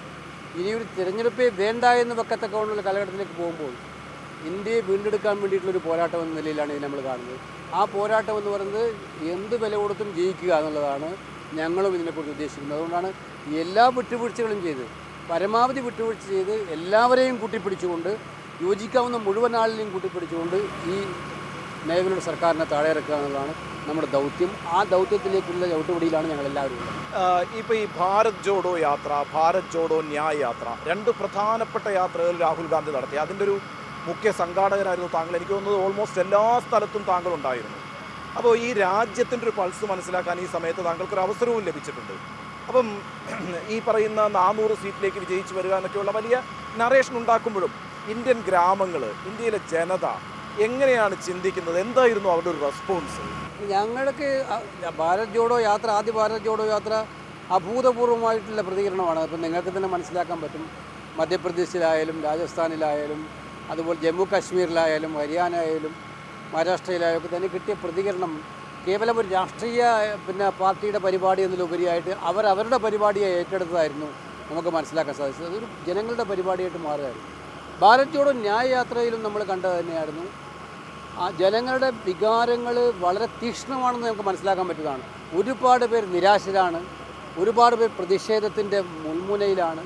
ഇനിയൊരു തിരഞ്ഞെടുപ്പേ വേണ്ട എന്ന് വെക്കത്തക്കവണ്ണുള്ള കാലഘട്ടത്തിലേക്ക് പോകുമ്പോൾ ഇന്ത്യയെ വീണ്ടെടുക്കാൻ വേണ്ടിയിട്ടുള്ളൊരു പോരാട്ടം എന്ന നിലയിലാണ് ഇത് നമ്മൾ കാണുന്നത്. ആ പോരാട്ടം എന്ന് പറയുന്നത് എന്ത് വില കൊടുത്തും ജയിക്കുക എന്നുള്ളതാണ് ഞങ്ങളും ഇതിനെക്കുറിച്ച് ഉദ്ദേശിക്കുന്നത്. അതുകൊണ്ടാണ് എല്ലാ വിട്ടുവീഴ്ചകളും ചെയ്ത് പരമാവധി വിട്ടുവീഴ്ച ചെയ്ത് എല്ലാവരെയും കൂട്ടിപ്പിടിച്ചുകൊണ്ട് യോജിക്കാവുന്ന മുഴുവൻ ആളിനെയും കൂട്ടിപ്പിടിച്ചുകൊണ്ട് ഈ നിലവിലുള്ള സർക്കാരിനെ താഴെ ഇറക്കുക എന്നുള്ളതാണ് നമ്മുടെ ദൗത്യം. ആ ദൗത്യത്തിലേക്കുള്ള ചവിട്ടുപടിയിലാണ് ഞങ്ങളെല്ലാവരും ഉള്ളത്. ഇപ്പോൾ ഈ ഭാരത് ജോഡോ യാത്ര, ഭാരത് ജോഡോ ന്യായ് യാത്ര, രണ്ട് പ്രധാനപ്പെട്ട യാത്രകൾ രാഹുൽ ഗാന്ധി നടത്തി. അതിൻ്റെ ഒരു മുഖ്യ സംഘാടകനായിരുന്നു താങ്കൾ. എനിക്ക് തോന്നുന്നത് ഓൾമോസ്റ്റ് എല്ലാ സ്ഥലത്തും താങ്കൾ ഉണ്ടായിരുന്നു. അപ്പോൾ ഈ രാജ്യത്തിൻ്റെ ഒരു പൾസ് മനസ്സിലാക്കാൻ ഈ സമയത്ത് താങ്കൾക്കൊരു അവസരവും ലഭിച്ചിട്ടുണ്ട്. അപ്പം ഈ പറയുന്ന 400 സീറ്റിലേക്ക് വിജയിച്ച് വരിക എന്നൊക്കെയുള്ള വലിയ നറേഷൻ ഉണ്ടാക്കുമ്പോഴും ഇന്ത്യൻ ഗ്രാമങ്ങൾ, ഇന്ത്യയിലെ ജനത എങ്ങനെയാണ് ചിന്തിക്കുന്നത്? എന്തായിരുന്നു അവരുടെ ഒരു റെസ്പോൺസ്? ഞങ്ങൾക്ക് ഭാരത് ജോഡോ യാത്ര, ആദ്യ ഭാരത് ജോഡോ യാത്ര അഭൂതപൂർവമായിട്ടുള്ള പ്രതികരണമാണ്. അപ്പം നിങ്ങൾക്ക് തന്നെ മനസ്സിലാക്കാൻ പറ്റും. മധ്യപ്രദേശിലായാലും രാജസ്ഥാനിലായാലും അതുപോലെ ജമ്മു കാശ്മീരിലായാലും ഹരിയാനയിലായാലും മഹാരാഷ്ട്രയിലായാലും ഒക്കെ തന്നെ കിട്ടിയ പ്രതികരണം കേവലം ഒരു രാഷ്ട്രീയ പാർട്ടിയുടെ പരിപാടി എന്നതിലുപരിയായിട്ട് അവരുടെ പരിപാടിയെ ഏറ്റെടുത്തതായിരുന്നു നമുക്ക് മനസ്സിലാക്കാൻ സാധിച്ചത്. അതൊരു ജനങ്ങളുടെ പരിപാടിയായിട്ട് മാറുകയായിരുന്നു. ഭാരത് ജോഡോ ന്യായ് യാത്രയിലും നമ്മൾ കണ്ടത് തന്നെയായിരുന്നു. ആ ജനങ്ങളുടെ വികാരങ്ങൾ വളരെ തീക്ഷ്ണമാണെന്ന് നമുക്ക് മനസ്സിലാക്കാൻ പറ്റുന്നതാണ്. ഒരുപാട് പേർ നിരാശരാണ്, ഒരുപാട് പേർ പ്രതിഷേധത്തിൻ്റെ മുൾമുനയിലാണ്.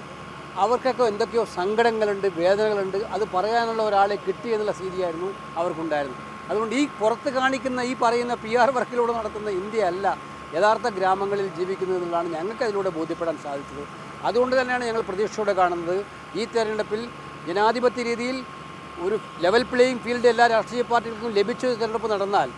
അവർക്കൊക്കെ എന്തൊക്കെയോ സങ്കടങ്ങളുണ്ട്, വേദനകളുണ്ട്. അത് പറയാനുള്ള ഒരാളെ കിട്ടി എന്നുള്ള സ്ഥിതിയായിരുന്നു അവർക്കുണ്ടായിരുന്നത്. അതുകൊണ്ട് ഈ പുറത്ത് കാണിക്കുന്ന ഈ പറയുന്ന PR വർക്കിലൂടെ നടത്തുന്ന ഇന്ത്യ അല്ല യഥാർത്ഥ ഗ്രാമങ്ങളിൽ ജീവിക്കുന്നത് എന്നുള്ളതാണ് ഞങ്ങൾക്ക് അതിലൂടെ ബോധ്യപ്പെടാൻ സാധിച്ചത്. അതുകൊണ്ട് തന്നെയാണ് ഞങ്ങൾ പ്രതീക്ഷയോടെ കാണുന്നത് ഈ തെരഞ്ഞെടുപ്പിൽ ജനാധിപത്യ രീതിയിൽ ഒരു ലെവൽ പ്ലേയിങ് ഫീൽഡ് എല്ലാ രാഷ്ട്രീയ പാർട്ടികൾക്കും ലഭിച്ച തെരഞ്ഞെടുപ്പ് നടന്നാൽ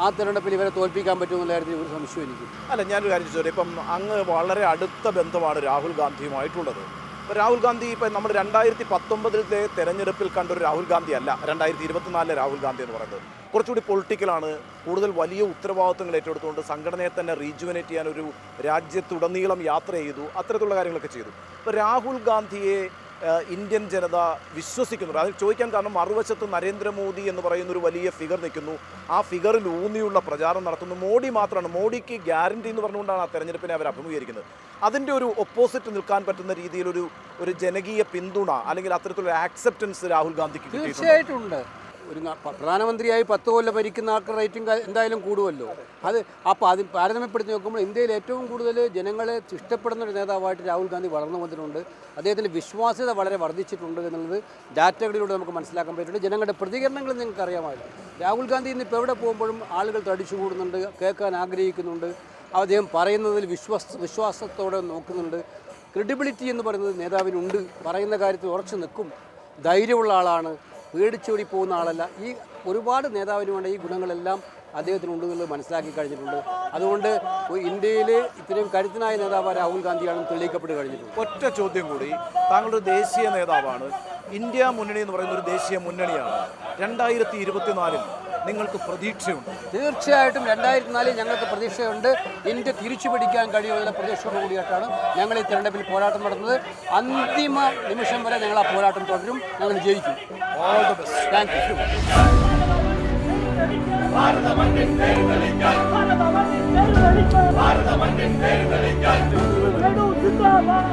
ആ തെരഞ്ഞെടുപ്പിൽ ഇവരെ തോൽപ്പിക്കാൻ പറ്റുമെന്നുള്ള കാര്യത്തിൽ ഒരു സംശയം എനിക്ക്. അല്ല, ഞാനൊരു കാര്യം ചോദിച്ചു. ഇപ്പം അങ്ങ് വളരെ അടുത്ത ബന്ധമാണ് രാഹുൽ ഗാന്ധിയുമായിട്ടുള്ളത്. ഇപ്പോൾ രാഹുൽ ഗാന്ധി ഇപ്പം നമ്മൾ 2019 തെരഞ്ഞെടുപ്പിൽ കണ്ടൊരു രാഹുൽ ഗാന്ധി അല്ല 2024 രാഹുൽ ഗാന്ധി എന്ന് പറയുന്നത്. കുറച്ചുകൂടി പൊളിറ്റിക്കലാണ്, കൂടുതൽ വലിയ ഉത്തരവാദിത്വങ്ങൾ ഏറ്റെടുത്തുകൊണ്ട് സംഘടനയെ തന്നെ റീജുവനേറ്റ് ചെയ്യാൻ ഒരു രാജ്യത്തുടനീളം യാത്ര ചെയ്തു, അത്തരത്തിലുള്ള കാര്യങ്ങളൊക്കെ ചെയ്തു. ഇപ്പോൾ രാഹുൽ ഗാന്ധിയെ ഇന്ത്യൻ ജനത വിശ്വസിക്കുന്നുണ്ട്. അത് ചോദിക്കാൻ കാരണം മറുവശത്ത് നരേന്ദ്രമോദി എന്ന് പറയുന്ന ഒരു വലിയ ഫിഗർ നിൽക്കുന്നു. ആ ഫിഗറിൽ ഊന്നിയുള്ള പ്രചാരണം നടത്തുന്നു. മോഡി മാത്രമാണ്, മോഡിക്ക് ഗ്യാരണ്ടി എന്ന് പറഞ്ഞുകൊണ്ടാണ് ആ തെരഞ്ഞെടുപ്പിനെ അവർ അഭിമുഖീകരിക്കുന്നത്. അതിൻ്റെ ഒരു ഒപ്പോസിറ്റ് നിൽക്കാൻ പറ്റുന്ന രീതിയിലൊരു ജനകീയ പിന്തുണ അല്ലെങ്കിൽ അത്തരത്തിലൊരു ആക്സെപ്റ്റൻസ് രാഹുൽ ഗാന്ധിക്ക് തീർച്ചയായിട്ടും ഉണ്ട്. ഒരു പ്രധാനമന്ത്രിയായി 10 കൊല്ലം ഭരിക്കുന്ന ആൾക്ക് റേറ്റിംഗ് എന്തായാലും കൂടുമല്ലോ. അപ്പോൾ അത് താരതമ്യപ്പെടുത്തി നോക്കുമ്പോൾ ഇന്ത്യയിൽ ഏറ്റവും കൂടുതൽ ജനങ്ങളെ ഇഷ്ടപ്പെടുന്ന ഒരു നേതാവായിട്ട് രാഹുൽ ഗാന്ധി വളർന്നു വന്നിട്ടുണ്ട്. അദ്ദേഹത്തിൻ്റെ വിശ്വാസ്യത വളരെ വർദ്ധിച്ചിട്ടുണ്ട് എന്നുള്ളത് ഡാറ്റകളിലൂടെ നമുക്ക് മനസ്സിലാക്കാൻ പറ്റുന്നുണ്ട്. ജനങ്ങളുടെ പ്രതികരണങ്ങൾ നിങ്ങൾക്ക് അറിയാമല്ലോ. രാഹുൽ ഗാന്ധി ഇന്നിപ്പോൾ എവിടെ പോകുമ്പോഴും ആളുകൾ തടിച്ചു കൂടുന്നുണ്ട്, കേൾക്കാൻ ആഗ്രഹിക്കുന്നുണ്ട്. അദ്ദേഹം പറയുന്നതിൽ വിശ്വാസത്തോടെ നോക്കുന്നുണ്ട്. ക്രെഡിബിലിറ്റി എന്ന് പറയുന്നത് നേതാവിനുണ്ട്. പറയുന്ന കാര്യത്തിൽ ഉറച്ചു നിൽക്കും, ധൈര്യമുള്ള ആളാണ്, പേടിച്ചോടി പോകുന്ന ആളല്ല. ഈ ഒരുപാട് നേതാവിന് വേണ്ട ഈ ഗുണങ്ങളെല്ലാം അദ്ദേഹത്തിനുണ്ട് എന്നുള്ളത് മനസ്സിലാക്കി കഴിഞ്ഞിട്ടുണ്ട്. അതുകൊണ്ട് ഇന്ത്യയിൽ ഇത്രയും കരുത്തനായ നേതാവ് രാഹുൽ ഗാന്ധിയാണെന്ന് തെളിയിക്കപ്പെട്ട് കഴിഞ്ഞിട്ടുണ്ട്. ഒറ്റ ചോദ്യം കൂടി, താങ്കളൊരു ദേശീയ നേതാവാണ്, ഇന്ത്യ മുന്നണി എന്ന് പറയുന്ന ഒരു ദേശീയ മുന്നണിയാണ്. 2024 നിങ്ങൾക്ക് പ്രതീക്ഷയുണ്ട്? തീർച്ചയായിട്ടും 2024 ഞങ്ങൾക്ക് പ്രതീക്ഷയുണ്ട്. ഇന്ത്യ തിരിച്ചു പിടിക്കാൻ കഴിയുമെന്ന പ്രതീക്ഷയോട് കൂടിയിട്ടാണ് ഞങ്ങൾ ഈ തെരഞ്ഞെടുപ്പിൽ പോരാട്ടം നടത്തുന്നത്. അന്തിമ നിമിഷം വരെ ഞങ്ങൾ ആ പോരാട്ടം തുടരും, ഞങ്ങൾ ജയിക്കും. All the best. Thank you. ഭാരതമണ്ണിൻ പേര് വിളിക്കാൻ വേണു സിന്ദാബാദ്.